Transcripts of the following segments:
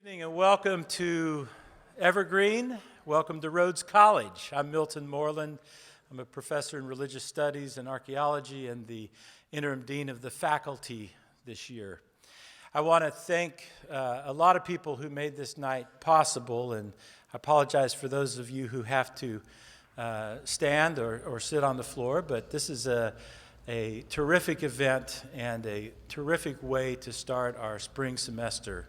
Good evening and welcome to Evergreen. Welcome to Rhodes College. I'm Milton Moreland. I'm a professor in religious studies and archaeology and the interim dean of the faculty this year. I want to thank a lot of people who made this night possible, and I apologize for those of you who have to stand or sit on the floor, but this is a terrific event and a terrific way to start our spring semester.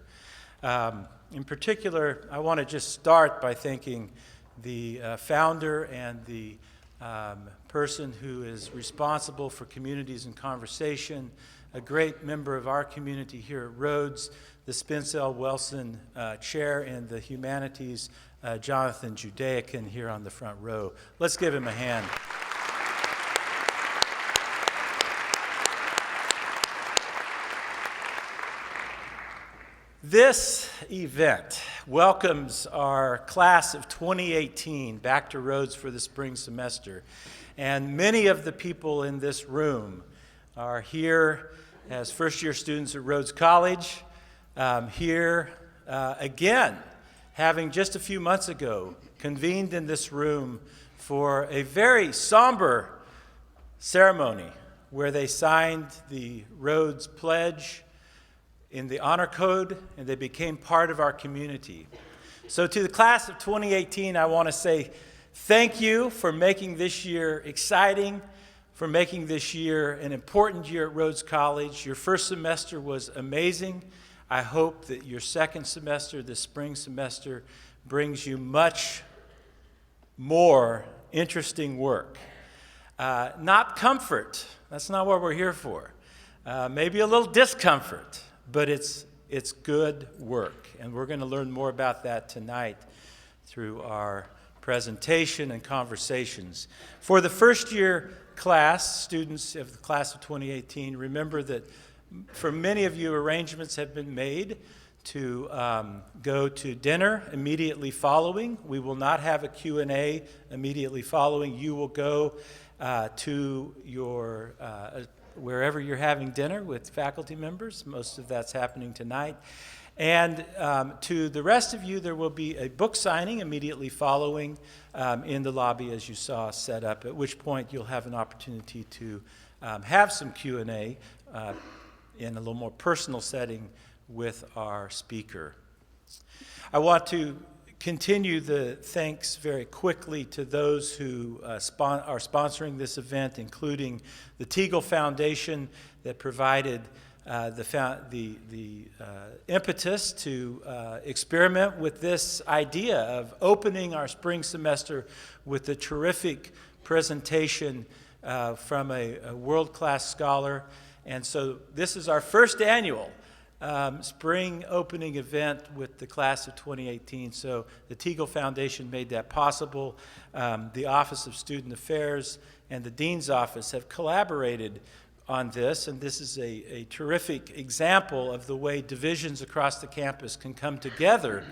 In particular, I want to just start by thanking the founder and the person who is responsible for communities and conversation, a great member of our community here at Rhodes, the Samuelson chair in the Humanities, Jonathan Judaican here on the front row. Let's give him a hand. This event welcomes our class of 2018 back to Rhodes for the spring semester. And many of the people in this room are here as first-year students at Rhodes College, here again, having just a few months ago convened in this room for a very somber ceremony where they signed the Rhodes Pledge in the honor code, and they became part of our community. So to the class of 2018, I want to say thank you for making this year exciting, for making this year an important year at Rhodes College. Your first semester was amazing. I hope that your second semester, this spring semester, brings you much more interesting work. Not comfort. That's not what we're here for. Maybe a little discomfort. But it's good work, and we're going to learn more about that tonight through our presentation and conversations. For the first year class, students of the class of 2018, remember that for many of you, arrangements have been made to go to dinner immediately following. We will not have a Q&A immediately following. You will go to your wherever you're having dinner with faculty members. Most of that's happening tonight. And to the rest of you, there will be a book signing immediately following in the lobby, as you saw set up, at which point you'll have an opportunity to have some Q&A in a little more personal setting with our speaker. I want to continue the thanks very quickly to those who are sponsoring this event, including the Teagle Foundation that provided the impetus to experiment with this idea of opening our spring semester with a terrific presentation from a world-class scholar. And so this is our first annual spring opening event with the class of 2018. So the Teagle Foundation made that possible. The Office of Student Affairs and the Dean's Office have collaborated on this, and this is a terrific example of the way divisions across the campus can come together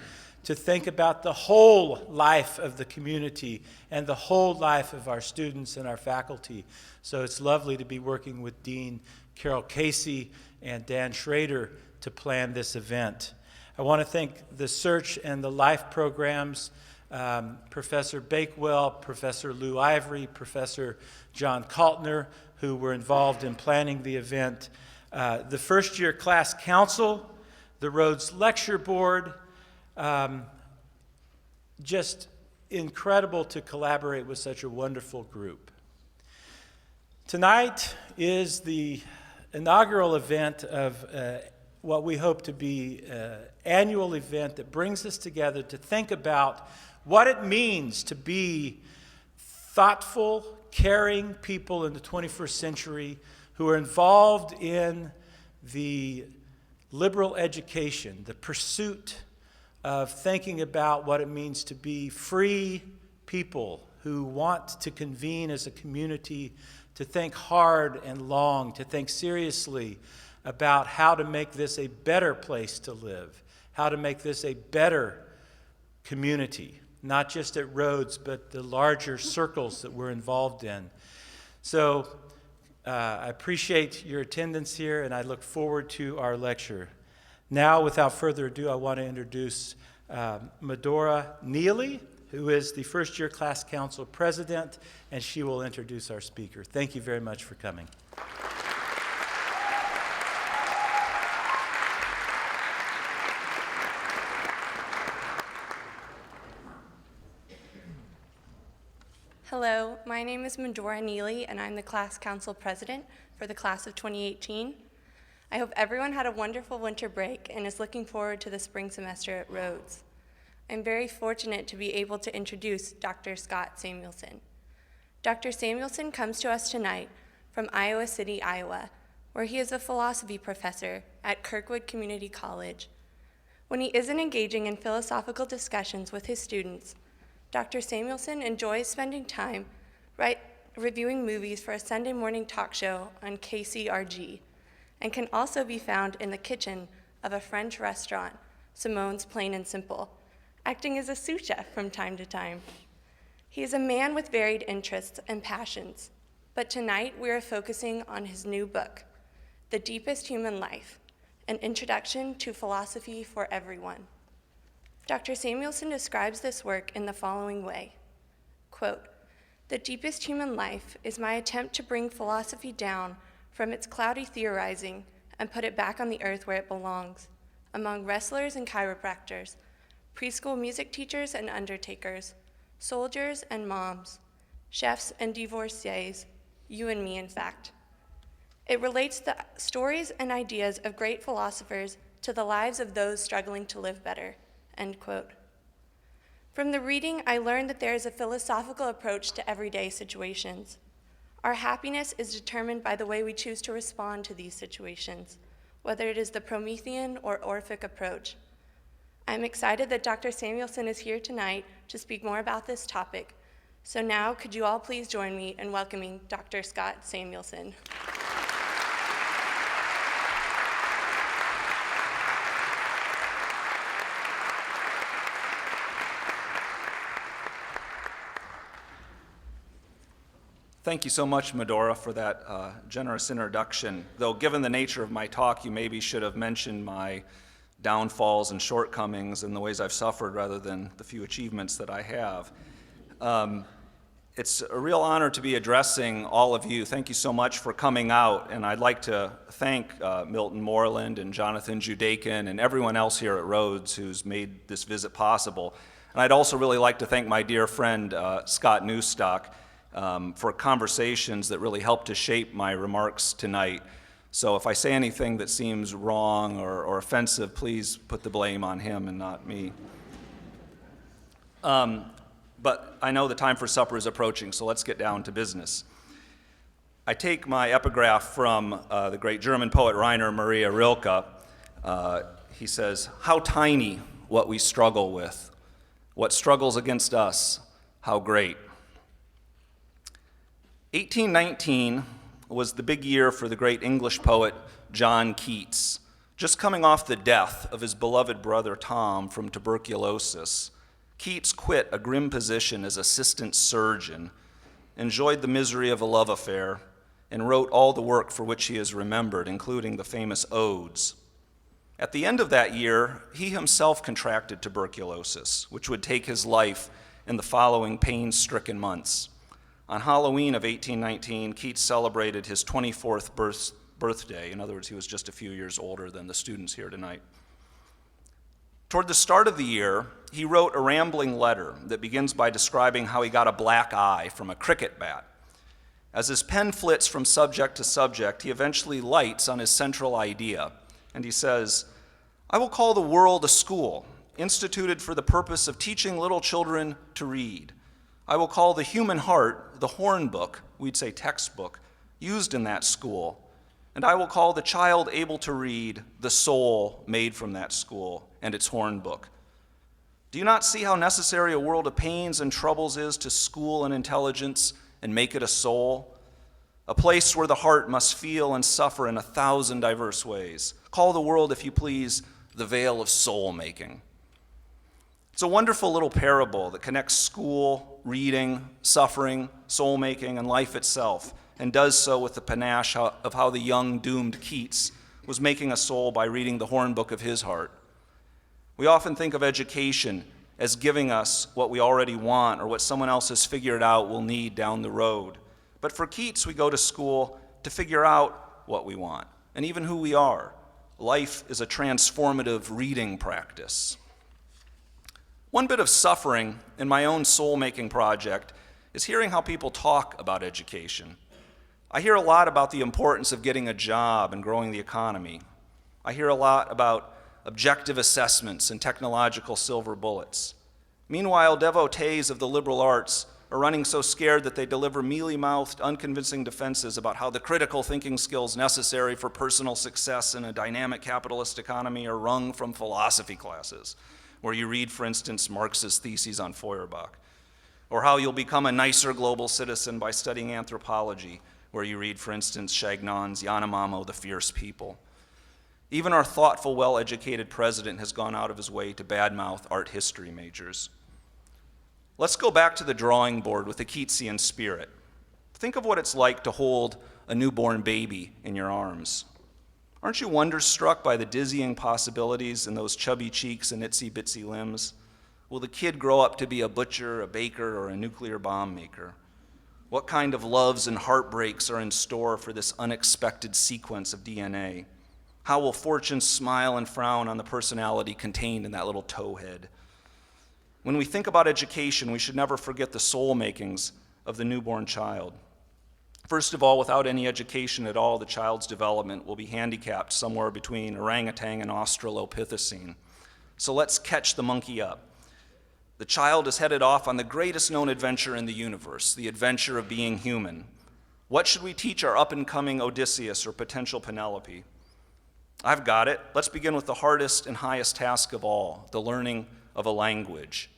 to think about the whole life of the community and the whole life of our students and our faculty. So it's lovely to be working with Dean Carol Casey and Dan Schrader to plan this event. I want to thank the Search and the Life programs, Professor Bakewell, Professor Lou Ivory, Professor John Kaltner, who were involved in planning the event, the first year class council, the Rhodes Lecture Board. Just incredible to collaborate with such a wonderful group. Tonight is the inaugural event of what we hope to be an annual event that brings us together to think about what it means to be thoughtful, caring people in the 21st century who are involved in the liberal education, the pursuit of thinking about what it means to be free people who want to convene as a community, to think hard and long, to think seriously about how to make this a better place to live, how to make this a better community, not just at Rhodes, but the larger circles that we're involved in. So I appreciate your attendance here, and I look forward to our lecture. Now, without further ado, I want to introduce Medora Neely, who is the first-year class council president, and she will introduce our speaker. Thank you very much for coming. Hello, my name is Medora Neely, and I'm the class council president for the class of 2018. I hope everyone had a wonderful winter break and is looking forward to the spring semester at Rhodes. I'm very fortunate to be able to introduce Dr. Scott Samuelson. Dr. Samuelson comes to us tonight from Iowa City, Iowa, where he is a philosophy professor at Kirkwood Community College. When he isn't engaging in philosophical discussions with his students, Dr. Samuelson enjoys spending time reviewing movies for a Sunday morning talk show on KCRG, and can also be found in the kitchen of a French restaurant, Simone's Plain and Simple, acting as a sous chef from time to time. He is a man with varied interests and passions, but tonight we are focusing on his new book, The Deepest Human Life, an introduction to philosophy for everyone. Dr. Samuelson describes this work in the following way, quote, "The deepest human life is my attempt to bring philosophy down from its cloudy theorizing and put it back on the earth where it belongs, among wrestlers and chiropractors, preschool music teachers and undertakers, soldiers and moms, chefs and divorcees, you and me in fact. It relates the stories and ideas of great philosophers to the lives of those struggling to live better." End quote. From the reading, I learned that there is a philosophical approach to everyday situations. Our happiness is determined by the way we choose to respond to these situations, whether it is the Promethean or Orphic approach. I'm excited that Dr. Samuelson is here tonight to speak more about this topic. So now, could you all please join me in welcoming Dr. Scott Samuelson. Thank you so much, Medora, for that generous introduction. Though given the nature of my talk, you maybe should have mentioned my downfalls and shortcomings and the ways I've suffered rather than the few achievements that I have. It's a real honor to be addressing all of you. Thank you so much for coming out, and I'd like to thank Milton Moreland and Jonathan Judakin and everyone else here at Rhodes who's made this visit possible. And I'd also really like to thank my dear friend Scott Newstock for conversations that really helped to shape my remarks tonight. So if I say anything that seems wrong or offensive, please put the blame on him and not me. But I know the time for supper is approaching, so let's get down to business. I take my epigraph from the great German poet Rainer Maria Rilke. He says, "How tiny what we struggle with. What struggles against us, how great." 1819 was the big year for the great English poet John Keats, just coming off the death of his beloved brother Tom from tuberculosis. Keats quit a grim position as assistant surgeon, enjoyed the misery of a love affair, and wrote all the work for which he is remembered, including the famous odes. At the end of that year, he himself contracted tuberculosis, which would take his life in the following pain-stricken months. On Halloween of 1819, Keats celebrated his 24th birthday. In other words, he was just a few years older than the students here tonight. Toward the start of the year, he wrote a rambling letter that begins by describing how he got a black eye from a cricket bat. As his pen flits from subject to subject, he eventually lights on his central idea, and he says, "I will call the world a school, instituted for the purpose of teaching little children to read. I will call the human heart the horn book," we'd say textbook, "used in that school. And I will call the child able to read the soul made from that school and its horn book. Do you not see how necessary a world of pains and troubles is to school an intelligence and make it a soul? A place where the heart must feel and suffer in 1,000 diverse ways. Call the world, if you please, the vale of soul-making." It's a wonderful little parable that connects school, reading, suffering, soul-making, and life itself, and does so with the panache of how the young doomed Keats was making a soul by reading the horn book of his heart. We often think of education as giving us what we already want or what someone else has figured out we'll need down the road. But for Keats, we go to school to figure out what we want and even who we are. Life is a transformative reading practice. One bit of suffering in my own soul-making project is hearing how people talk about education. I hear a lot about the importance of getting a job and growing the economy. I hear a lot about objective assessments and technological silver bullets. Meanwhile, devotees of the liberal arts are running so scared that they deliver mealy-mouthed, unconvincing defenses about how the critical thinking skills necessary for personal success in a dynamic capitalist economy are wrung from philosophy classes, where you read, for instance, Marx's theses on Feuerbach, or how you'll become a nicer global citizen by studying anthropology, where you read, for instance, Chagnon's Yanomamo, the Fierce People. Even our thoughtful, well-educated president has gone out of his way to badmouth art history majors. Let's go back to the drawing board with the Keatsian spirit. Think of what it's like to hold a newborn baby in your arms. Aren't you wonderstruck by the dizzying possibilities in those chubby cheeks and itsy-bitsy limbs? Will the kid grow up to be a butcher, a baker, or a nuclear bomb maker? What kind of loves and heartbreaks are in store for this unexpected sequence of DNA? How will fortune smile and frown on the personality contained in that little towhead? When we think about education, we should never forget the soul makings of the newborn child. First of all, without any education at all, the child's development will be handicapped somewhere between orangutan and Australopithecine. So let's catch the monkey up. The child is headed off on the greatest known adventure in the universe, the adventure of being human. What should we teach our up-and-coming Odysseus or potential Penelope? I've got it. Let's begin with the hardest and highest task of all, the learning of a language.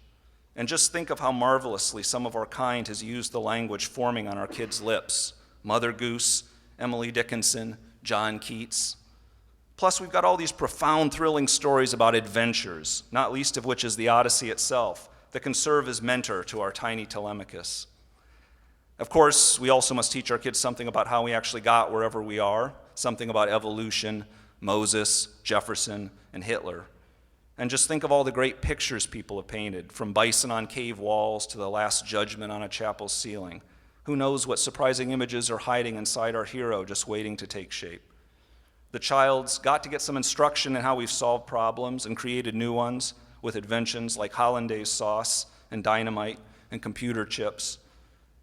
And just think of how marvelously some of our kind has used the language forming on our kids' lips. Mother Goose, Emily Dickinson, John Keats. Plus, we've got all these profound, thrilling stories about adventures, not least of which is the Odyssey itself, that can serve as mentor to our tiny Telemachus. Of course, we also must teach our kids something about how we actually got wherever we are, something about evolution, Moses, Jefferson, and Hitler. And just think of all the great pictures people have painted, from bison on cave walls to the Last Judgment on a chapel ceiling. Who knows what surprising images are hiding inside our hero, just waiting to take shape. The child's got to get some instruction in how we've solved problems and created new ones with inventions like hollandaise sauce and dynamite and computer chips.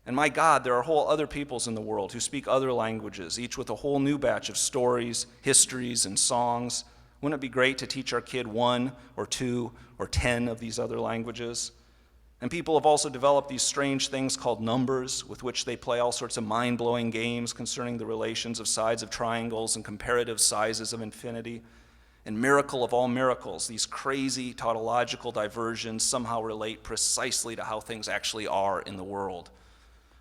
And my God, there are whole other peoples in the world who speak other languages, each with a whole new batch of stories, histories, and songs. Wouldn't it be great to teach our kid 1 or 2 or 10 of these other languages? And people have also developed these strange things called numbers, with which they play all sorts of mind-blowing games concerning the relations of sides of triangles and comparative sizes of infinity. And miracle of all miracles, these crazy tautological diversions somehow relate precisely to how things actually are in the world.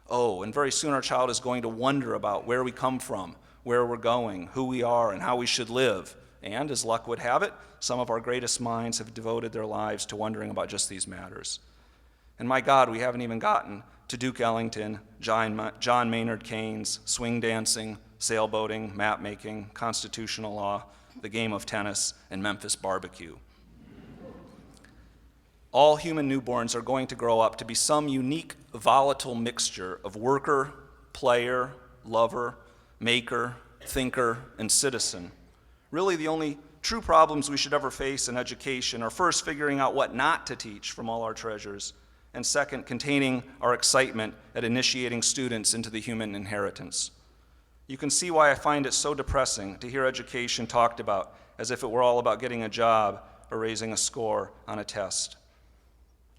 Oh, and very soon our child is going to wonder about where we come from, where we're going, who we are, and how we should live. And, as luck would have it, some of our greatest minds have devoted their lives to wondering about just these matters. And my God, we haven't even gotten to Duke Ellington, John Maynard Keynes, swing dancing, sailboating, map making, constitutional law, the game of tennis, and Memphis barbecue. All human newborns are going to grow up to be some unique, volatile mixture of worker, player, lover, maker, thinker, and citizen. Really, the only true problems we should ever face in education are first figuring out what not to teach from all our treasures, and second, containing our excitement at initiating students into the human inheritance. You can see why I find it so depressing to hear education talked about as if it were all about getting a job or raising a score on a test.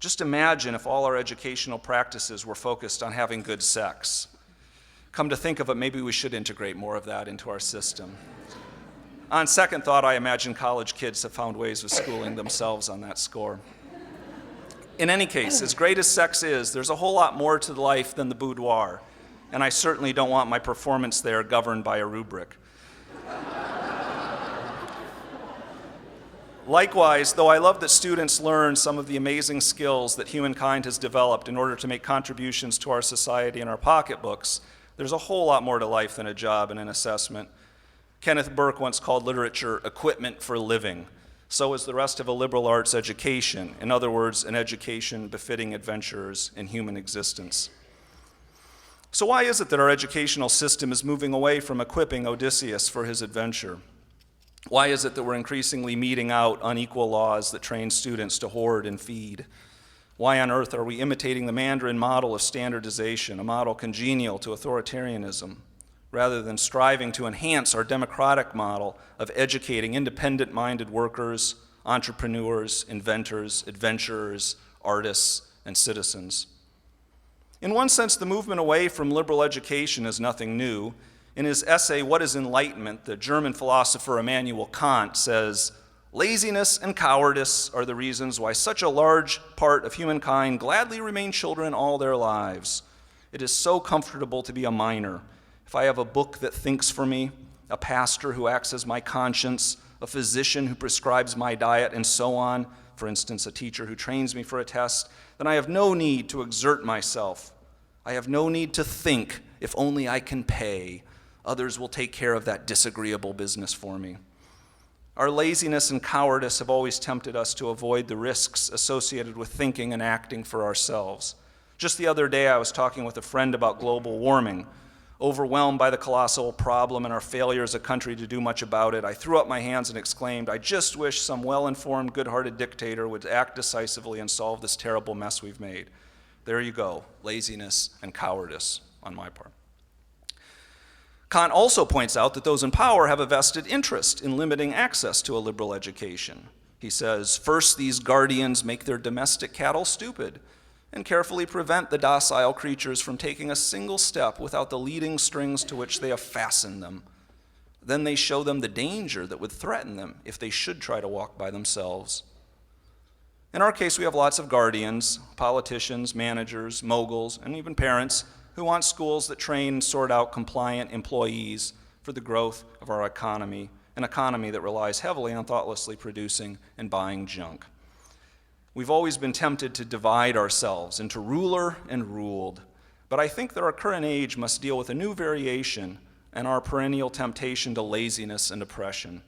Just imagine if all our educational practices were focused on having good sex. Come to think of it, maybe we should integrate more of that into our system. On second thought, I imagine college kids have found ways of schooling themselves on that score. In any case, as great as sex is, there's a whole lot more to life than the boudoir, and I certainly don't want my performance there governed by a rubric. Likewise, though I love that students learn some of the amazing skills that humankind has developed in order to make contributions to our society and our pocketbooks, there's a whole lot more to life than a job and an assessment. Kenneth Burke once called literature equipment for living. So is the rest of a liberal arts education. In other words, an education befitting adventurers in human existence. So why is it that our educational system is moving away from equipping Odysseus for his adventure? Why is it that we're increasingly meting out unequal laws that train students to hoard and feed? Why on earth are we imitating the Mandarin model of standardization, a model congenial to authoritarianism, rather than striving to enhance our democratic model of educating independent-minded workers, entrepreneurs, inventors, adventurers, artists, and citizens? In one sense, the movement away from liberal education is nothing new. In his essay, What is Enlightenment?, the German philosopher Immanuel Kant says, "Laziness and cowardice are the reasons why such a large part of humankind gladly remain children all their lives. It is so comfortable to be a minor. If I have a book that thinks for me, a pastor who acts as my conscience, a physician who prescribes my diet, and so on, for instance, a teacher who trains me for a test, then I have no need to exert myself. I have no need to think, if only I can pay. Others will take care of that disagreeable business for me." Our laziness and cowardice have always tempted us to avoid the risks associated with thinking and acting for ourselves. Just the other day, I was talking with a friend about global warming. Overwhelmed by the colossal problem and our failure as a country to do much about it, I threw up my hands and exclaimed, "I just wish some well-informed, good-hearted dictator would act decisively and solve this terrible mess we've made." There you go, laziness and cowardice on my part. Kant also points out that those in power have a vested interest in limiting access to a liberal education. He says, "First, these guardians make their domestic cattle stupid and carefully prevent the docile creatures from taking a single step without the leading strings to which they have fastened them. Then they show them the danger that would threaten them if they should try to walk by themselves." In our case, we have lots of guardians, politicians, managers, moguls, and even parents who want schools that train and sort out compliant employees for the growth of our economy, an economy that relies heavily on thoughtlessly producing and buying junk. We've always been tempted to divide ourselves into ruler and ruled, but I think that our current age must deal with a new variation and our perennial temptation to laziness and oppression.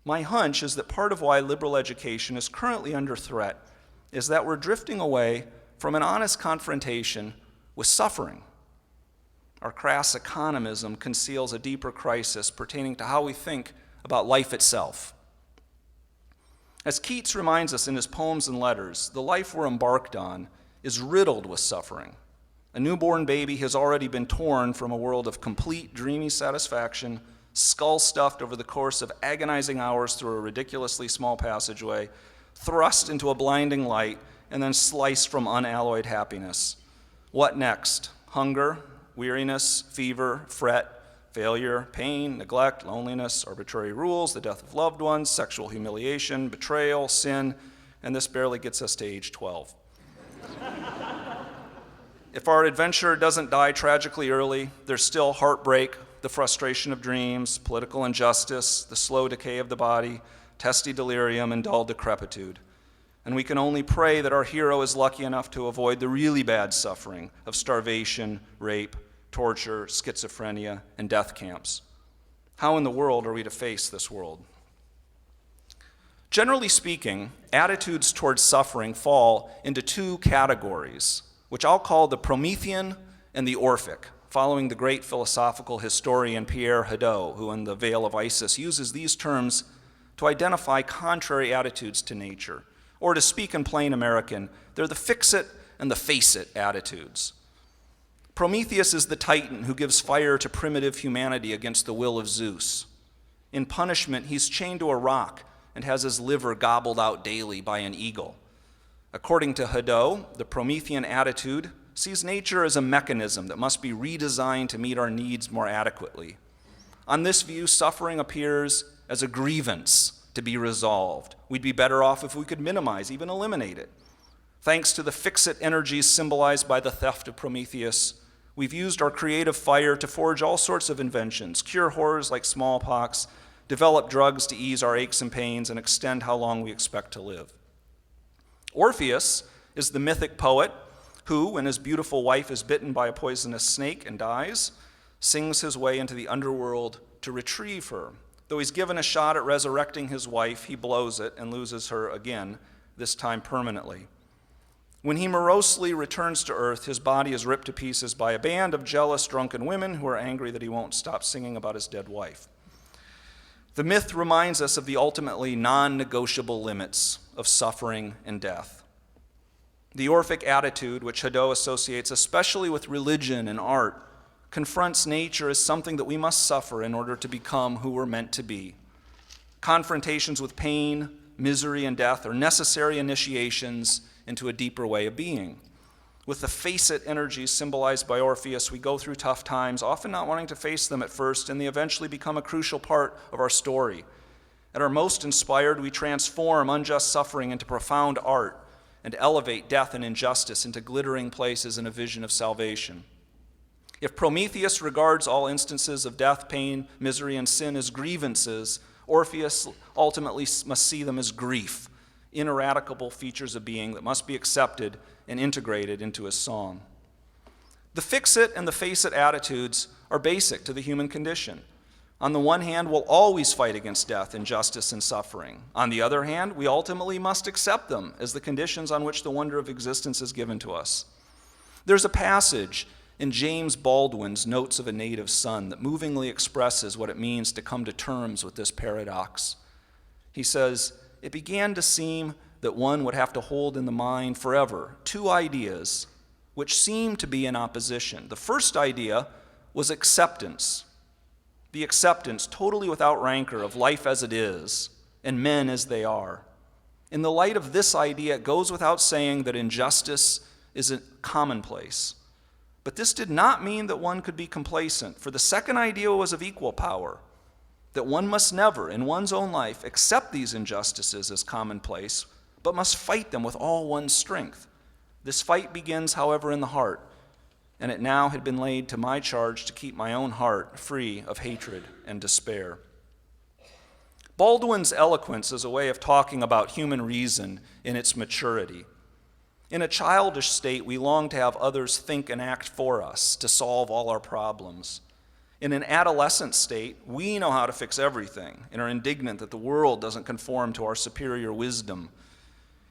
My hunch is that part of why liberal education is currently under threat is that we're drifting away from an honest confrontation with suffering. Our crass economism conceals a deeper crisis pertaining to how we think about life itself. As Keats reminds us in his poems and letters, the life we're embarked on is riddled with suffering. A newborn baby has already been torn from a world of complete, dreamy satisfaction, skull-stuffed over the course of agonizing hours through a ridiculously small passageway, thrust into a blinding light, and then sliced from unalloyed happiness. What next? Hunger, weariness, fever, fret, failure, pain, neglect, loneliness, arbitrary rules, the death of loved ones, sexual humiliation, betrayal, sin, and this barely gets us to age 12. If our adventure doesn't die tragically early, there's still heartbreak, the frustration of dreams, political injustice, the slow decay of the body, testy delirium, and dull decrepitude. And we can only pray that our hero is lucky enough to avoid the really bad suffering of starvation, rape, torture, schizophrenia, and death camps. How in the world are we to face this world? Generally speaking, attitudes towards suffering fall into two categories, which I'll call the Promethean and the Orphic, following the great philosophical historian Pierre Hadot, who in The Veil of Isis uses these terms to identify contrary attitudes to nature. Or to speak in plain American, they're the fix-it and the face-it attitudes. Prometheus is the titan who gives fire to primitive humanity against the will of Zeus. In punishment, he's chained to a rock and has his liver gobbled out daily by an eagle. According to Hadot, the Promethean attitude sees nature as a mechanism that must be redesigned to meet our needs more adequately. On this view, suffering appears as a grievance to be resolved. We'd be better off if we could minimize, even eliminate it. Thanks to the fix-it energies symbolized by the theft of Prometheus, we've used our creative fire to forge all sorts of inventions, cure horrors like smallpox, develop drugs to ease our aches and pains, and extend how long we expect to live. Orpheus is the mythic poet who, when his beautiful wife is bitten by a poisonous snake and dies, sings his way into the underworld to retrieve her. Though he's given a shot at resurrecting his wife, he blows it and loses her again, this time permanently. When he morosely returns to earth, his body is ripped to pieces by a band of jealous, drunken women who are angry that he won't stop singing about his dead wife. The myth reminds us of the ultimately non-negotiable limits of suffering and death. The Orphic attitude, which Hadot associates especially with religion and art, confronts nature as something that we must suffer in order to become who we're meant to be. Confrontations with pain, misery, and death are necessary initiations into a deeper way of being. With the face-it energies symbolized by Orpheus, we go through tough times, often not wanting to face them at first, and they eventually become a crucial part of our story. At our most inspired, we transform unjust suffering into profound art and elevate death and injustice into glittering places in a vision of salvation. If Prometheus regards all instances of death, pain, misery, and sin as grievances, Orpheus ultimately must see them as grief, ineradicable features of being that must be accepted and integrated into his song. The fix-it and the face-it attitudes are basic to the human condition. On the one hand, we'll always fight against death, injustice, and suffering. On the other hand, we ultimately must accept them as the conditions on which the wonder of existence is given to us. There's a passage in James Baldwin's Notes of a Native Son that movingly expresses what it means to come to terms with this paradox. He says, "It began to seem that one would have to hold in the mind forever two ideas which seemed to be in opposition. The first idea was acceptance, the acceptance, totally without rancor, of life as it is and men as they are. In the light of this idea, it goes without saying that injustice is a commonplace. But this did not mean that one could be complacent, for the second idea was of equal power, that one must never, in one's own life, accept these injustices as commonplace, but must fight them with all one's strength. This fight begins, however, in the heart, and it now had been laid to my charge to keep my own heart free of hatred and despair." Baldwin's eloquence is a way of talking about human reason in its maturity. In a childish state, we long to have others think and act for us, to solve all our problems. In an adolescent state, we know how to fix everything and are indignant that the world doesn't conform to our superior wisdom.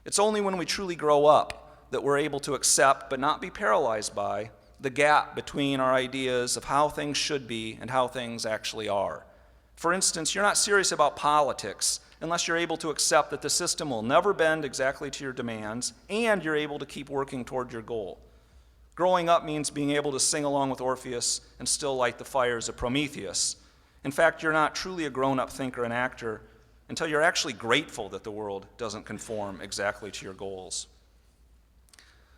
It's only when we truly grow up that we're able to accept, but not be paralyzed by, the gap between our ideas of how things should be and how things actually are. For instance, you're not serious about politics unless you're able to accept that the system will never bend exactly to your demands and you're able to keep working toward your goal. Growing up means being able to sing along with Orpheus and still light the fires of Prometheus. In fact, you're not truly a grown-up thinker and actor until you're actually grateful that the world doesn't conform exactly to your goals.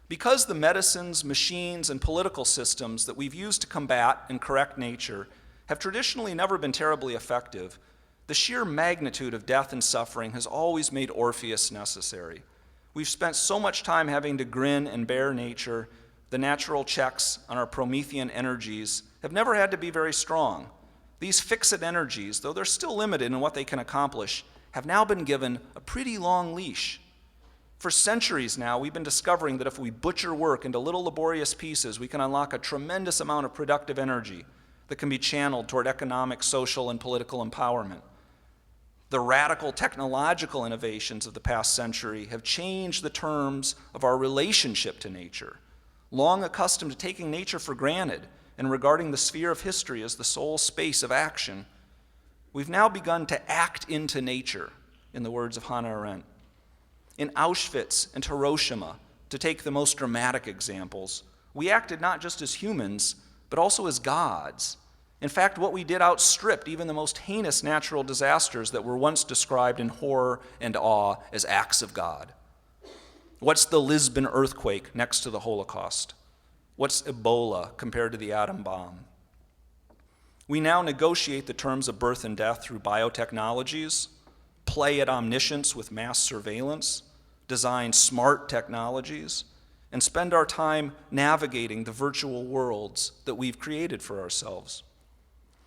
Because the medicines, machines, and political systems that we've used to combat and correct nature have traditionally never been terribly effective, the sheer magnitude of death and suffering has always made Orpheus necessary. We've spent so much time having to grin and bear nature. The natural checks on our Promethean energies have never had to be very strong. These fix-it energies, though they're still limited in what they can accomplish, have now been given a pretty long leash. For centuries now, we've been discovering that if we butcher work into little laborious pieces, we can unlock a tremendous amount of productive energy that can be channeled toward economic, social, and political empowerment. The radical technological innovations of the past century have changed the terms of our relationship to nature. Long accustomed to taking nature for granted and regarding the sphere of history as the sole space of action, we've now begun to act into nature, in the words of Hannah Arendt. In Auschwitz and Hiroshima, to take the most dramatic examples, we acted not just as humans, but also as gods. In fact, what we did outstripped even the most heinous natural disasters that were once described in horror and awe as acts of God. What's the Lisbon earthquake next to the Holocaust? What's Ebola compared to the atom bomb? We now negotiate the terms of birth and death through biotechnologies, play at omniscience with mass surveillance, design smart technologies, and spend our time navigating the virtual worlds that we've created for ourselves.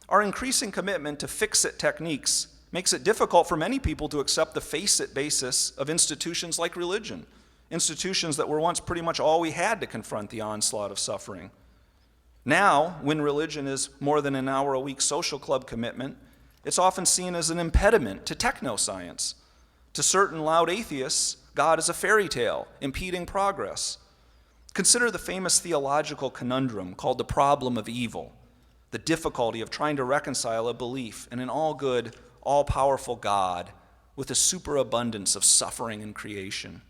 Our increasing commitment to fix-it techniques makes it difficult for many people to accept the face-it basis of institutions like religion, institutions that were once pretty much all we had to confront the onslaught of suffering. Now, when religion is more than an hour a week social club commitment, it's often seen as an impediment to technoscience. To certain loud atheists, God is a fairy tale, impeding progress. Consider the famous theological conundrum called the problem of evil, the difficulty of trying to reconcile a belief in an all-good, all-powerful God with a superabundance of suffering and creation.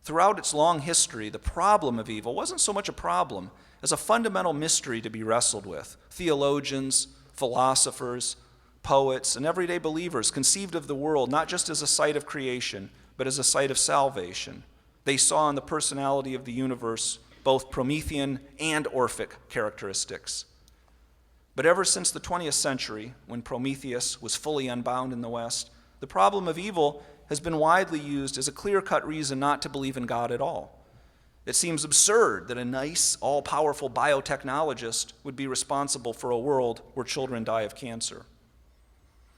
Throughout its long history, the problem of evil wasn't so much a problem as a fundamental mystery to be wrestled with. Theologians, philosophers, poets, and everyday believers conceived of the world not just as a site of creation, but as a site of salvation. They saw in the personality of the universe both Promethean and Orphic characteristics. But ever since the 20th century, when Prometheus was fully unbound in the West, the problem of evil has been widely used as a clear-cut reason not to believe in God at all. It seems absurd that a nice, all-powerful biotechnologist would be responsible for a world where children die of cancer.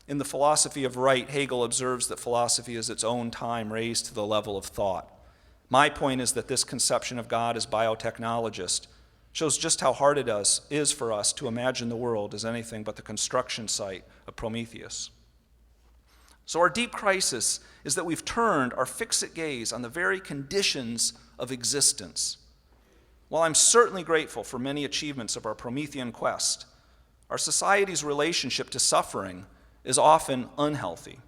In the philosophy of right, Hegel observes that philosophy is its own time raised to the level of thought. My point is that this conception of God as biotechnologist shows just how hard it is for us to imagine the world as anything but the construction site of Prometheus. So our deep crisis is that we've turned our fixed gaze on the very conditions of existence. While I'm certainly grateful for many achievements of our Promethean quest, our society's relationship to suffering is often unhealthy.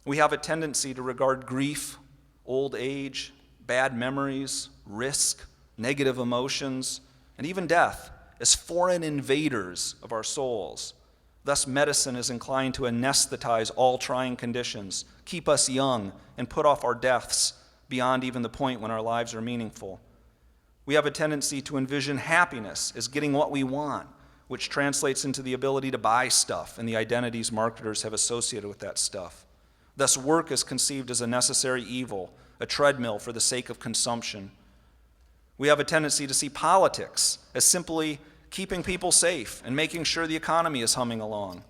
We have a tendency to regard grief, old age, bad memories, risk, negative emotions, and even death as foreign invaders of our souls. Thus, medicine is inclined to anesthetize all trying conditions, keep us young, and put off our deaths beyond even the point when our lives are meaningful. We have a tendency to envision happiness as getting what we want, which translates into the ability to buy stuff and the identities marketers have associated with that stuff. Thus, work is conceived as a necessary evil, a treadmill for the sake of consumption. We have a tendency to see politics as simply keeping people safe and making sure the economy is humming along.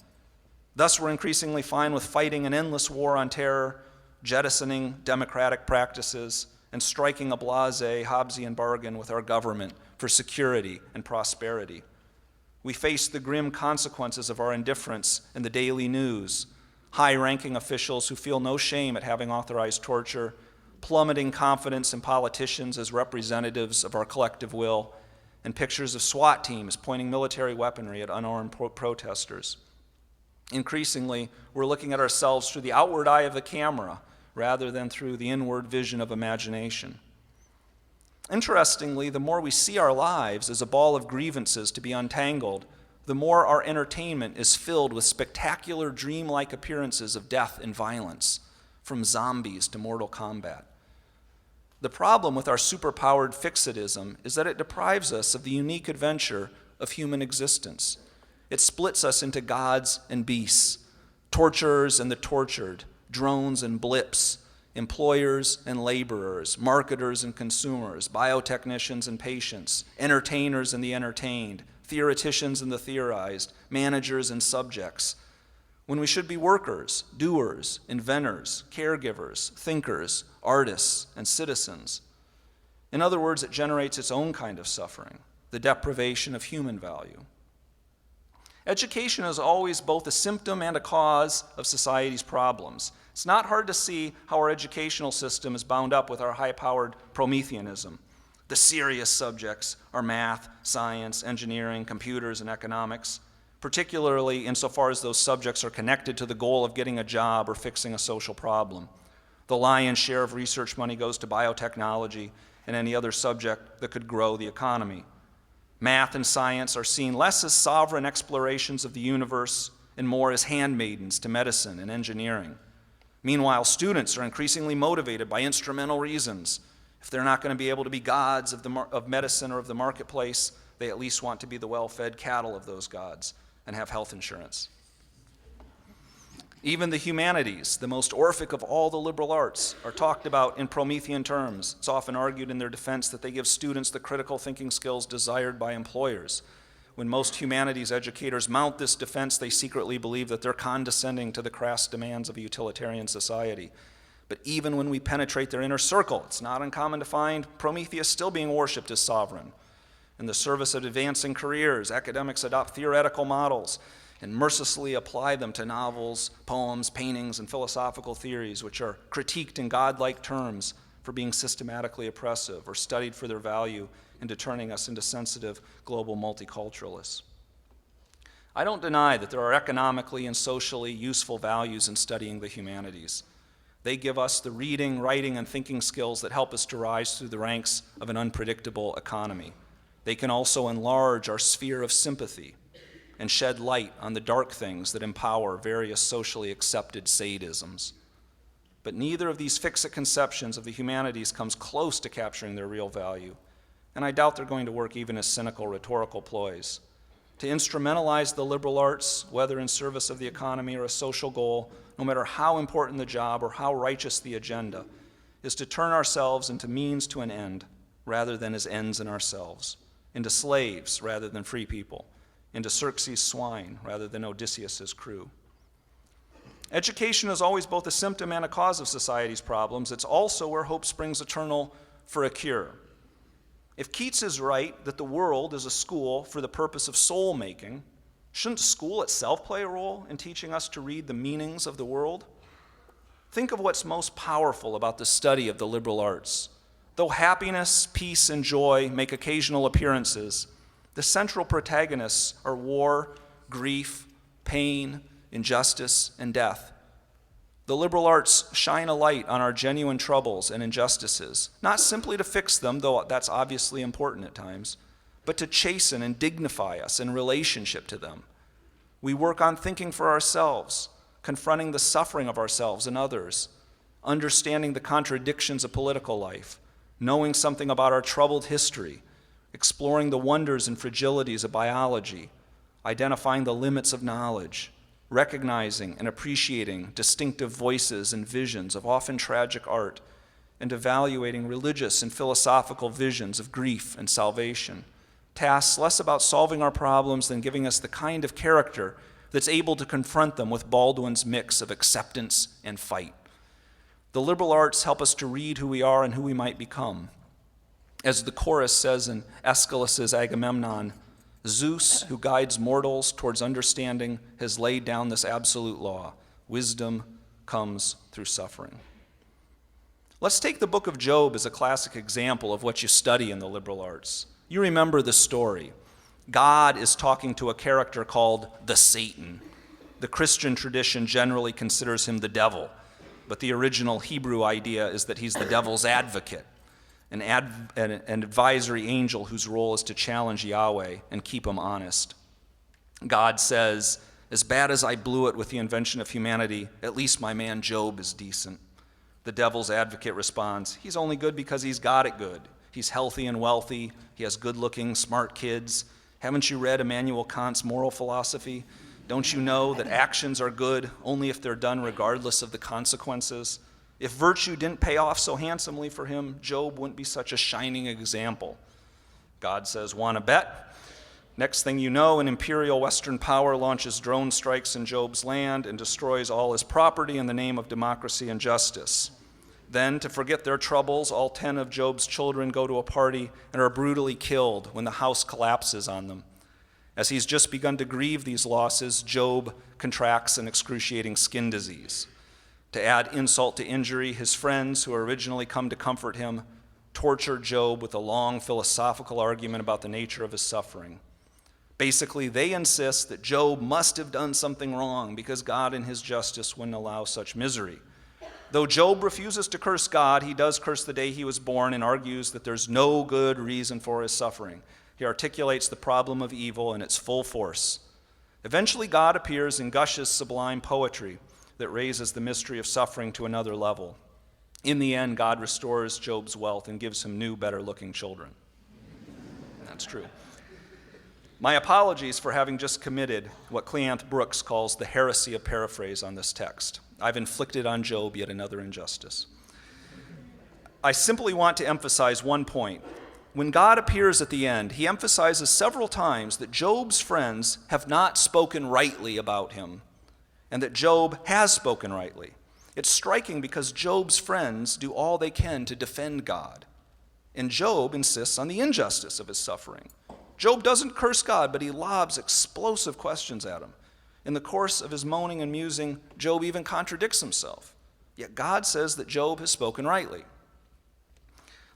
Thus, we're increasingly fine with fighting an endless war on terror, jettisoning democratic practices, and striking a blasé Hobbesian bargain with our government for security and prosperity. We face the grim consequences of our indifference in the daily news, high-ranking officials who feel no shame at having authorized torture, plummeting confidence in politicians as representatives of our collective will, and pictures of SWAT teams pointing military weaponry at unarmed protesters. Increasingly, we're looking at ourselves through the outward eye of the camera rather than through the inward vision of imagination. Interestingly, the more we see our lives as a ball of grievances to be untangled, the more our entertainment is filled with spectacular dreamlike appearances of death and violence, from zombies to Mortal Kombat. The problem with our superpowered fixedism is that it deprives us of the unique adventure of human existence. It splits us into gods and beasts, torturers and the tortured, drones and blips, employers and laborers, marketers and consumers, biotechnicians and patients, entertainers and the entertained, theoreticians and the theorized, managers and subjects, when we should be workers, doers, inventors, caregivers, thinkers, artists, and citizens. In other words, it generates its own kind of suffering, the deprivation of human value. Education is always both a symptom and a cause of society's problems. It's not hard to see how our educational system is bound up with our high-powered Prometheanism. The serious subjects are math, science, engineering, computers, and economics, particularly insofar as those subjects are connected to the goal of getting a job or fixing a social problem. The lion's share of research money goes to biotechnology and any other subject that could grow the economy. Math and science are seen less as sovereign explorations of the universe and more as handmaidens to medicine and engineering. Meanwhile, students are increasingly motivated by instrumental reasons. If they're not going to be able to be gods of medicine or of the marketplace, they at least want to be the well-fed cattle of those gods and have health insurance. Even the humanities, the most Orphic of all the liberal arts, are talked about in Promethean terms. It's often argued in their defense that they give students the critical thinking skills desired by employers. When most humanities educators mount this defense, they secretly believe that they're condescending to the crass demands of a utilitarian society. But even when we penetrate their inner circle, it's not uncommon to find Prometheus still being worshipped as sovereign. In the service of advancing careers, academics adopt theoretical models and mercilessly apply them to novels, poems, paintings, and philosophical theories, which are critiqued in godlike terms for being systematically oppressive or studied for their value into turning us into sensitive global multiculturalists. I don't deny that there are economically and socially useful values in studying the humanities. They give us the reading, writing, and thinking skills that help us to rise through the ranks of an unpredictable economy. They can also enlarge our sphere of sympathy and shed light on the dark things that empower various socially accepted sadisms. But neither of these fixed conceptions of the humanities comes close to capturing their real value, and I doubt they're going to work even as cynical rhetorical ploys. To instrumentalize the liberal arts, whether in service of the economy or a social goal, no matter how important the job or how righteous the agenda, is to turn ourselves into means to an end rather than as ends in ourselves, into slaves rather than free people, into Xerxes' swine rather than Odysseus' crew. Education is always both a symptom and a cause of society's problems. It's also where hope springs eternal for a cure. If Keats is right that the world is a school for the purpose of soul-making, shouldn't school itself play a role in teaching us to read the meanings of the world? Think of what's most powerful about the study of the liberal arts. Though happiness, peace, and joy make occasional appearances, the central protagonists are war, grief, pain, injustice, and death. The liberal arts shine a light on our genuine troubles and injustices, not simply to fix them, though that's obviously important at times, but to chasten and dignify us in relationship to them. We work on thinking for ourselves, confronting the suffering of ourselves and others, understanding the contradictions of political life, knowing something about our troubled history, exploring the wonders and fragilities of biology, identifying the limits of knowledge, recognizing and appreciating distinctive voices and visions of often tragic art, and evaluating religious and philosophical visions of grief and salvation. Tasks less about solving our problems than giving us the kind of character that's able to confront them with Baldwin's mix of acceptance and fight. The liberal arts help us to read who we are and who we might become. As the chorus says in Aeschylus's Agamemnon, Zeus, who guides mortals towards understanding, has laid down this absolute law. Wisdom comes through suffering. Let's take the book of Job as a classic example of what you study in the liberal arts. You remember the story. God is talking to a character called the Satan. The Christian tradition generally considers him the devil, but the original Hebrew idea is that he's the devil's advocate, an advisory angel whose role is to challenge Yahweh and keep him honest. God says, as bad as I blew it with the invention of humanity, at least my man Job is decent. The devil's advocate responds, he's only good because he's got it good. He's healthy and wealthy. He has good-looking, smart kids. Haven't you read Immanuel Kant's moral philosophy? Don't you know that actions are good only if they're done regardless of the consequences? If virtue didn't pay off so handsomely for him, Job wouldn't be such a shining example. God says, want to bet? Next thing you know, an imperial Western power launches drone strikes in Job's land and destroys all his property in the name of democracy and justice. Then, to forget their troubles, all 10 of Job's children go to a party and are brutally killed when the house collapses on them. As he's just begun to grieve these losses, Job contracts an excruciating skin disease. To add insult to injury, his friends, who originally come to comfort him, torture Job with a long philosophical argument about the nature of his suffering. Basically, they insist that Job must have done something wrong because God in his justice wouldn't allow such misery. Though Job refuses to curse God, he does curse the day he was born and argues that there's no good reason for his suffering. He articulates the problem of evil in its full force. Eventually, God appears and gushes sublime poetry that raises the mystery of suffering to another level. In the end, God restores Job's wealth and gives him new, better-looking children. That's true. My apologies for having just committed what Cleanth Brooks calls the heresy of paraphrase on this text. I've inflicted on Job yet another injustice. I simply want to emphasize one point. When God appears at the end, he emphasizes several times that Job's friends have not spoken rightly about him, and that Job has spoken rightly. It's striking because Job's friends do all they can to defend God. And Job insists on the injustice of his suffering. Job doesn't curse God, but he lobs explosive questions at him. In the course of his moaning and musing, Job even contradicts himself. Yet God says that Job has spoken rightly.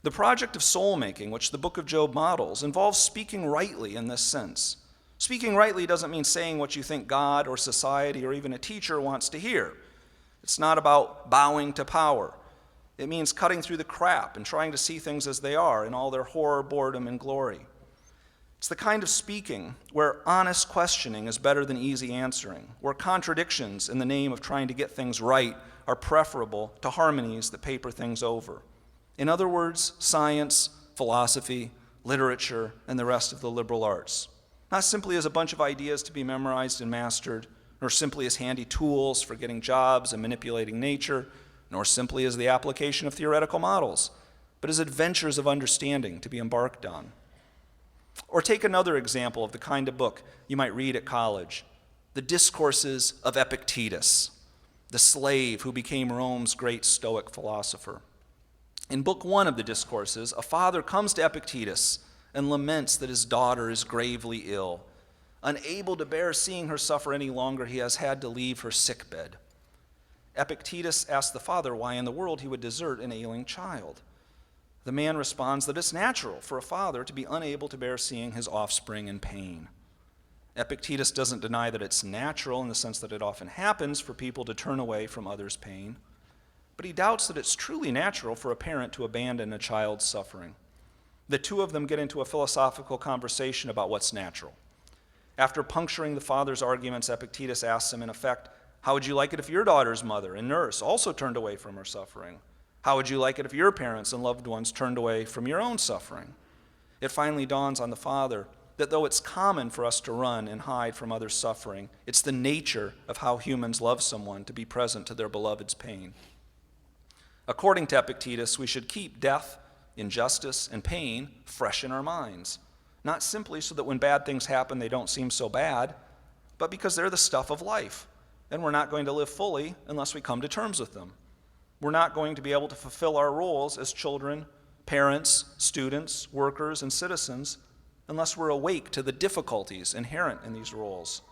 The project of soul-making, which the book of Job models, involves speaking rightly in this sense. Speaking rightly doesn't mean saying what you think God or society or even a teacher wants to hear. It's not about bowing to power. It means cutting through the crap and trying to see things as they are in all their horror, boredom, and glory. It's the kind of speaking where honest questioning is better than easy answering, where contradictions in the name of trying to get things right are preferable to harmonies that paper things over. In other words, science, philosophy, literature, and the rest of the liberal arts. Not simply as a bunch of ideas to be memorized and mastered, nor simply as handy tools for getting jobs and manipulating nature, nor simply as the application of theoretical models, but as adventures of understanding to be embarked on. Or take another example of the kind of book you might read at college, The Discourses of Epictetus, the slave who became Rome's great Stoic philosopher. In book 1 of the Discourses, a father comes to Epictetus and laments that his daughter is gravely ill. Unable to bear seeing her suffer any longer, he has had to leave her sickbed. Epictetus asks the father why in the world he would desert an ailing child. The man responds that it's natural for a father to be unable to bear seeing his offspring in pain. Epictetus doesn't deny that it's natural in the sense that it often happens for people to turn away from others' pain, but he doubts that it's truly natural for a parent to abandon a child's suffering. The two of them get into a philosophical conversation about what's natural. After puncturing the father's arguments, Epictetus asks him, in effect, how would you like it if your daughter's mother and nurse also turned away from her suffering? How would you like it if your parents and loved ones turned away from your own suffering? It finally dawns on the father that though it's common for us to run and hide from others' suffering, it's the nature of how humans love someone to be present to their beloved's pain. According to Epictetus, we should keep death, injustice, and pain fresh in our minds, not simply so that when bad things happen they don't seem so bad, but because they're the stuff of life, and we're not going to live fully unless we come to terms with them. We're not going to be able to fulfill our roles as children, parents, students, workers, and citizens unless we're awake to the difficulties inherent in these roles.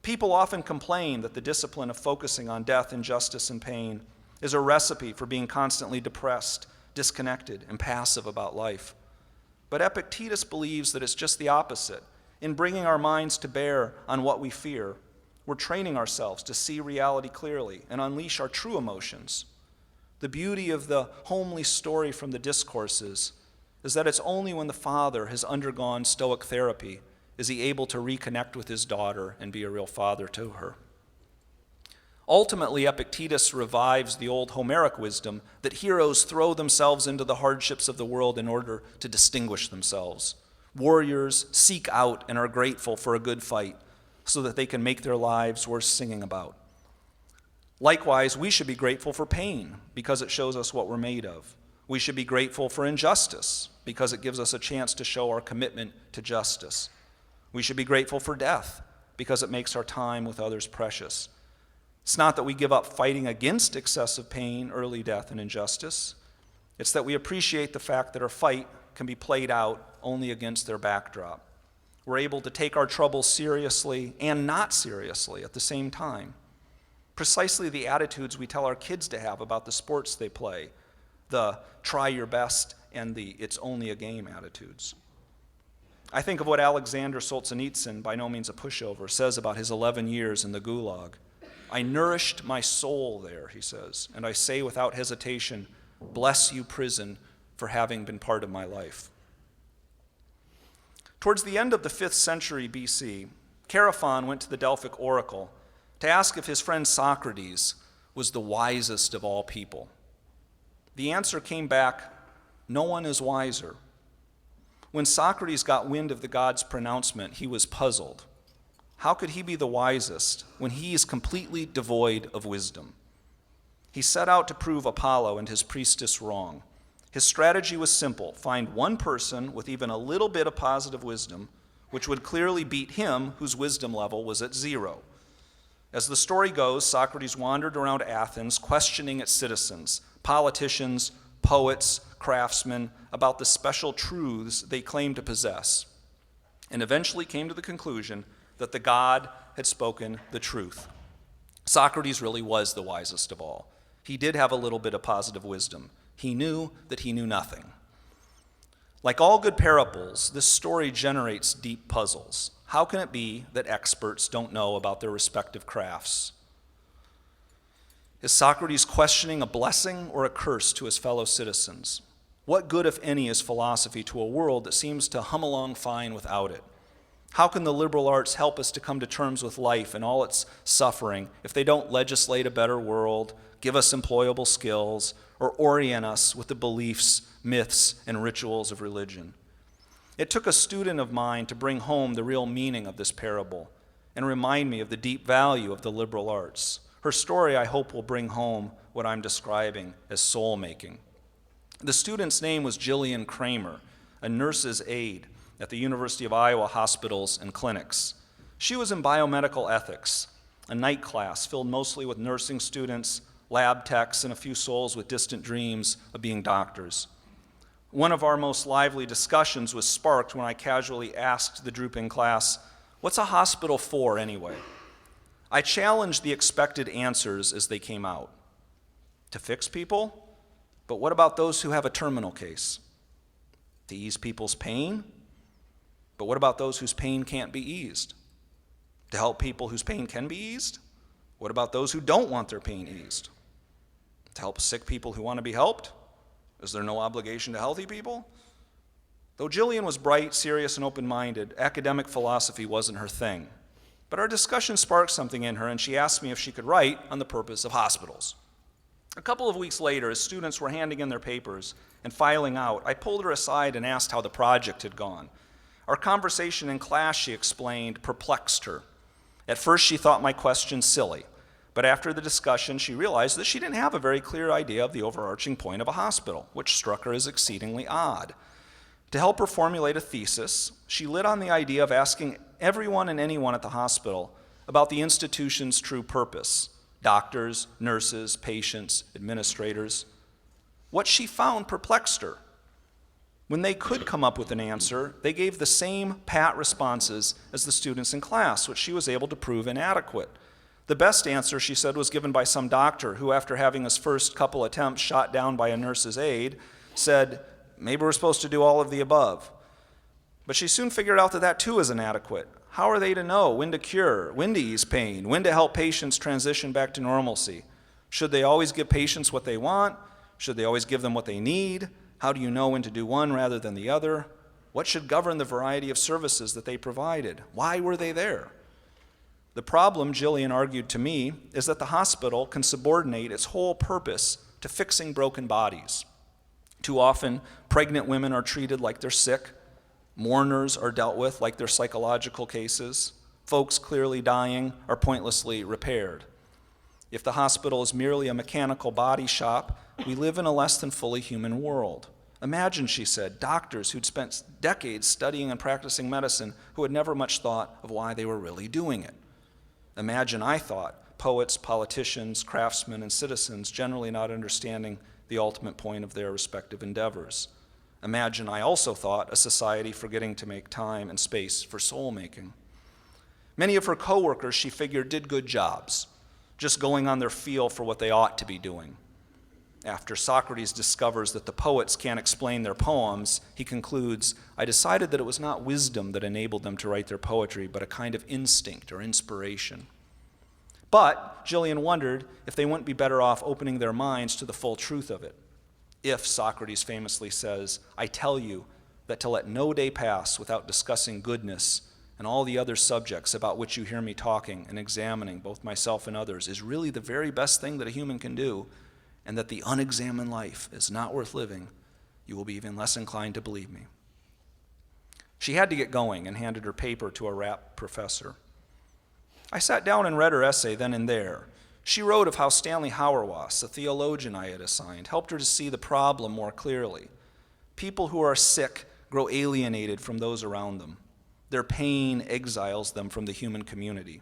People often complain that the discipline of focusing on death, injustice, and pain is a recipe for being constantly depressed, disconnected, and passive about life. But Epictetus believes that it's just the opposite. In bringing our minds to bear on what we fear, we're training ourselves to see reality clearly and unleash our true emotions. The beauty of the homely story from the Discourses is that it's only when the father has undergone Stoic therapy is he able to reconnect with his daughter and be a real father to her. Ultimately, Epictetus revives the old Homeric wisdom that heroes throw themselves into the hardships of the world in order to distinguish themselves. Warriors seek out and are grateful for a good fight so that they can make their lives worth singing about. Likewise, we should be grateful for pain because it shows us what we're made of. We should be grateful for injustice because it gives us a chance to show our commitment to justice. We should be grateful for death because it makes our time with others precious. It's not that we give up fighting against excessive pain, early death, and injustice. It's that we appreciate the fact that our fight can be played out only against their backdrop. We're able to take our troubles seriously and not seriously at the same time. Precisely the attitudes we tell our kids to have about the sports they play, the try your best and the it's only a game attitudes. I think of what Alexander Solzhenitsyn, by no means a pushover, says about his 11 years in the Gulag. I nourished my soul there, he says, and I say without hesitation, bless you, prison, for having been part of my life. Towards the end of the 5th century BC, Chaerephon went to the Delphic oracle to ask if his friend Socrates was the wisest of all people. The answer came back, no one is wiser. When Socrates got wind of the god's pronouncement, he was puzzled. How could he be the wisest when he is completely devoid of wisdom? He set out to prove Apollo and his priestess wrong. His strategy was simple: find one person with even a little bit of positive wisdom, which would clearly beat him whose wisdom level was at 0. As the story goes, Socrates wandered around Athens questioning its citizens, politicians, poets, craftsmen about the special truths they claimed to possess, and eventually came to the conclusion that the God had spoken the truth. Socrates really was the wisest of all. He did have a little bit of positive wisdom. He knew that he knew nothing. Like all good parables, this story generates deep puzzles. How can it be that experts don't know about their respective crafts? Is Socrates questioning a blessing or a curse to his fellow citizens? What good, if any, is philosophy to a world that seems to hum along fine without it? How can the liberal arts help us to come to terms with life and all its suffering if they don't legislate a better world, give us employable skills, or orient us with the beliefs, myths, and rituals of religion? It took a student of mine to bring home the real meaning of this parable and remind me of the deep value of the liberal arts. Her story, I hope, will bring home what I'm describing as soul-making. The student's name was Jillian Kramer, a nurse's aide at the University of Iowa hospitals and clinics. She was in biomedical ethics, a night class filled mostly with nursing students, lab techs, and a few souls with distant dreams of being doctors. One of our most lively discussions was sparked when I casually asked the drooping class, "What's a hospital for anyway?" I challenged the expected answers as they came out. To fix people? But what about those who have a terminal case? To ease people's pain? But what about those whose pain can't be eased? To help people whose pain can be eased? What about those who don't want their pain eased? To help sick people who want to be helped? Is there no obligation to healthy people? Though Jillian was bright, serious, and open-minded, academic philosophy wasn't her thing. But our discussion sparked something in her, and she asked me if she could write on the purpose of hospitals. A couple of weeks later, as students were handing in their papers and filing out, I pulled her aside and asked how the project had gone. Our conversation in class, she explained, perplexed her. At first, she thought my question silly, but after the discussion, she realized that she didn't have a very clear idea of the overarching point of a hospital, which struck her as exceedingly odd. To help her formulate a thesis, she lit on the idea of asking everyone and anyone at the hospital about the institution's true purpose: doctors, nurses, patients, administrators. What she found perplexed her. When they could come up with an answer, they gave the same pat responses as the students in class, which she was able to prove inadequate. The best answer, she said, was given by some doctor who, after having his first couple attempts shot down by a nurse's aide, said, "Maybe we're supposed to do all of the above." But she soon figured out that that too is inadequate. How are they to know when to cure, when to ease pain, when to help patients transition back to normalcy? Should they always give patients what they want? Should they always give them what they need? How do you know when to do one rather than the other? What should govern the variety of services that they provided? Why were they there? The problem, Jillian argued to me, is that the hospital can subordinate its whole purpose to fixing broken bodies. Too often, pregnant women are treated like they're sick. Mourners are dealt with like they're psychological cases. Folks clearly dying are pointlessly repaired. If the hospital is merely a mechanical body shop, we live in a less than fully human world. Imagine, she said, doctors who'd spent decades studying and practicing medicine who had never much thought of why they were really doing it. Imagine, I thought, poets, politicians, craftsmen, and citizens generally not understanding the ultimate point of their respective endeavors. Imagine, I also thought, a society forgetting to make time and space for soul-making. Many of her coworkers, she figured, did good jobs, just going on their feel for what they ought to be doing. After Socrates discovers that the poets can't explain their poems, he concludes, "I decided that it was not wisdom that enabled them to write their poetry, but a kind of instinct or inspiration." But Jillian wondered if they wouldn't be better off opening their minds to the full truth of it. If, Socrates famously says, "I tell you that to let no day pass without discussing goodness and all the other subjects about which you hear me talking and examining, both myself and others, is really the very best thing that a human can do, and that the unexamined life is not worth living, you will be even less inclined to believe me." She had to get going and handed her paper to a rapt professor. I sat down and read her essay then and there. She wrote of how Stanley Hauerwas, a theologian I had assigned, helped her to see the problem more clearly. People who are sick grow alienated from those around them. Their pain exiles them from the human community.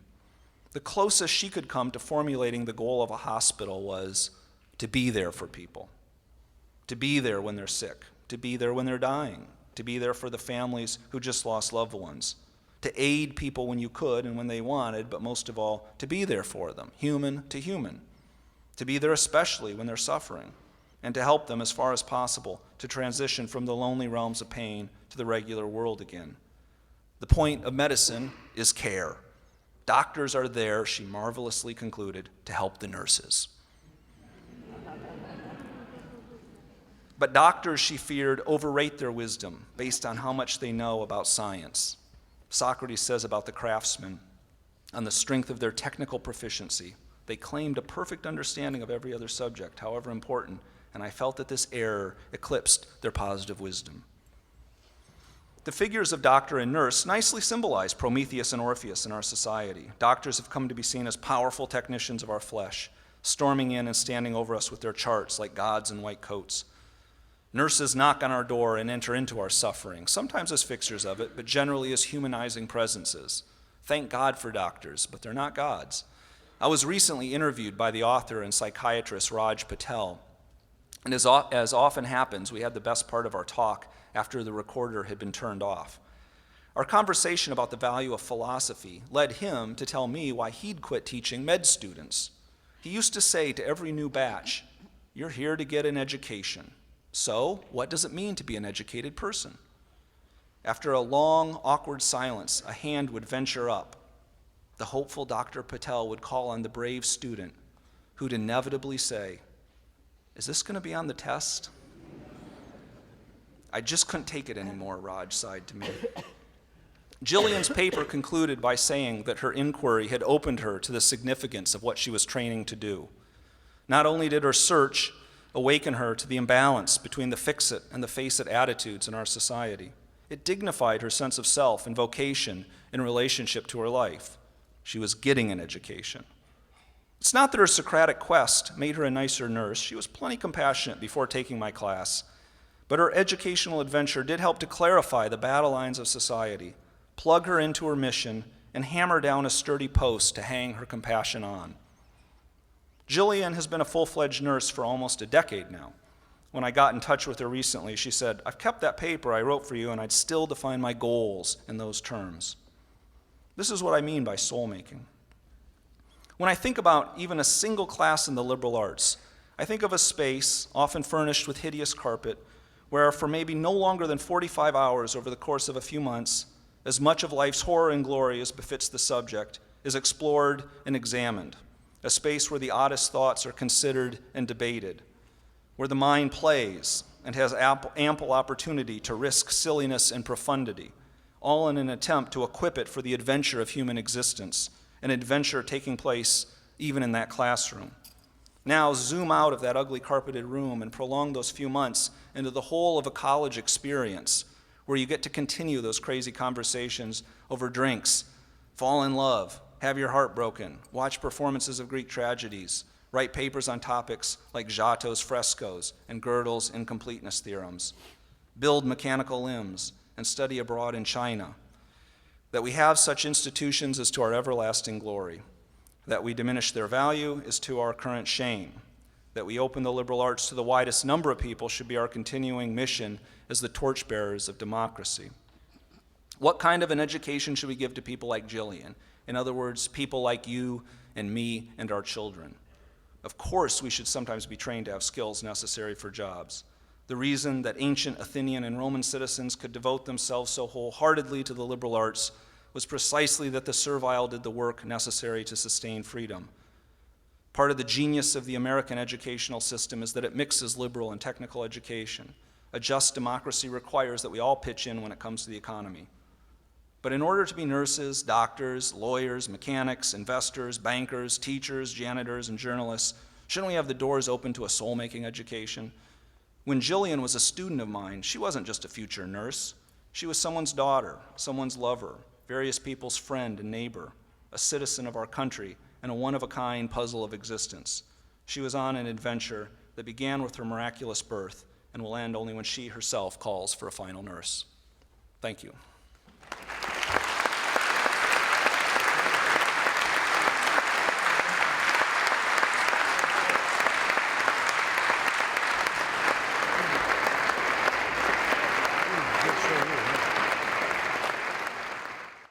The closest she could come to formulating the goal of a hospital was to be there for people. to be there when they're sick, to be there when they're dying, to be there for the families who just lost loved ones, to aid people when you could and when they wanted, but most of all, to be there for them, human to human, to be there especially when they're suffering, and to help them as far as possible to transition from the lonely realms of pain to the regular world again. The point of medicine is care. Doctors are there, she marvelously concluded, to help the nurses. But doctors, she feared, overrate their wisdom based on how much they know about science. Socrates says about the craftsmen, on the strength of their technical proficiency, they claimed a perfect understanding of every other subject, however important, and I felt that this error eclipsed their positive wisdom. The figures of doctor and nurse nicely symbolize Prometheus and Orpheus in our society. Doctors have come to be seen as powerful technicians of our flesh, storming in and standing over us with their charts like gods in white coats. Nurses knock on our door and enter into our suffering, sometimes as fixers of it, but generally as humanizing presences. Thank God for doctors, but they're not gods. I was recently interviewed by the author and psychiatrist Raj Patel, and as often happens, we had the best part of our talk after the recorder had been turned off. Our conversation about the value of philosophy led him to tell me why he'd quit teaching med students. He used to say to every new batch, "You're here to get an education. So, what does it mean to be an educated person?" After a long, awkward silence, a hand would venture up. The hopeful Dr. Patel would call on the brave student, who'd inevitably say, "Is this going to be on the test?" I just couldn't take it anymore, Raj sighed to me. Jillian's paper concluded by saying that her inquiry had opened her to the significance of what she was training to do. Not only did her search awaken her to the imbalance between the fix-it and the face-it attitudes in our society, it dignified her sense of self and vocation in relationship to her life. She was getting an education. It's not that her Socratic quest made her a nicer nurse. She was plenty compassionate before taking my class. But her educational adventure did help to clarify the battle lines of society, plug her into her mission, and hammer down a sturdy post to hang her compassion on. Jillian has been a full-fledged nurse for almost a decade now. When I got in touch with her recently, she said, "I've kept that paper I wrote for you, and I'd still define my goals in those terms." This is what I mean by soul-making. When I think about even a single class in the liberal arts, I think of a space, often furnished with hideous carpet, where for maybe no longer than 45 hours over the course of a few months, as much of life's horror and glory as befits the subject is explored and examined. A space where the oddest thoughts are considered and debated, where the mind plays and has ample opportunity to risk silliness and profundity, all in an attempt to equip it for the adventure of human existence, an adventure taking place even in that classroom. Now zoom out of that ugly carpeted room and prolong those few months into the whole of a college experience, where you get to continue those crazy conversations over drinks, fall in love, have your heart broken, watch performances of Greek tragedies, write papers on topics like Giotto's frescoes and Gödel's incompleteness theorems, build mechanical limbs, and study abroad in China. That we have such institutions is to our everlasting glory. That we diminish their value is to our current shame. That we open the liberal arts to the widest number of people should be our continuing mission as the torchbearers of democracy. What kind of an education should we give to people like Jillian? In other words, people like you and me and our children. Of course, we should sometimes be trained to have skills necessary for jobs. The reason that ancient Athenian and Roman citizens could devote themselves so wholeheartedly to the liberal arts was precisely that the servile did the work necessary to sustain freedom. Part of the genius of the American educational system is that it mixes liberal and technical education. A just democracy requires that we all pitch in when it comes to the economy. But in order to be nurses, doctors, lawyers, mechanics, investors, bankers, teachers, janitors, and journalists, shouldn't we have the doors open to a soul-making education? When Jillian was a student of mine, she wasn't just a future nurse. She was someone's daughter, someone's lover, various people's friend and neighbor, a citizen of our country, and a one-of-a-kind puzzle of existence. She was on an adventure that began with her miraculous birth and will end only when she herself calls for a final nurse. Thank you.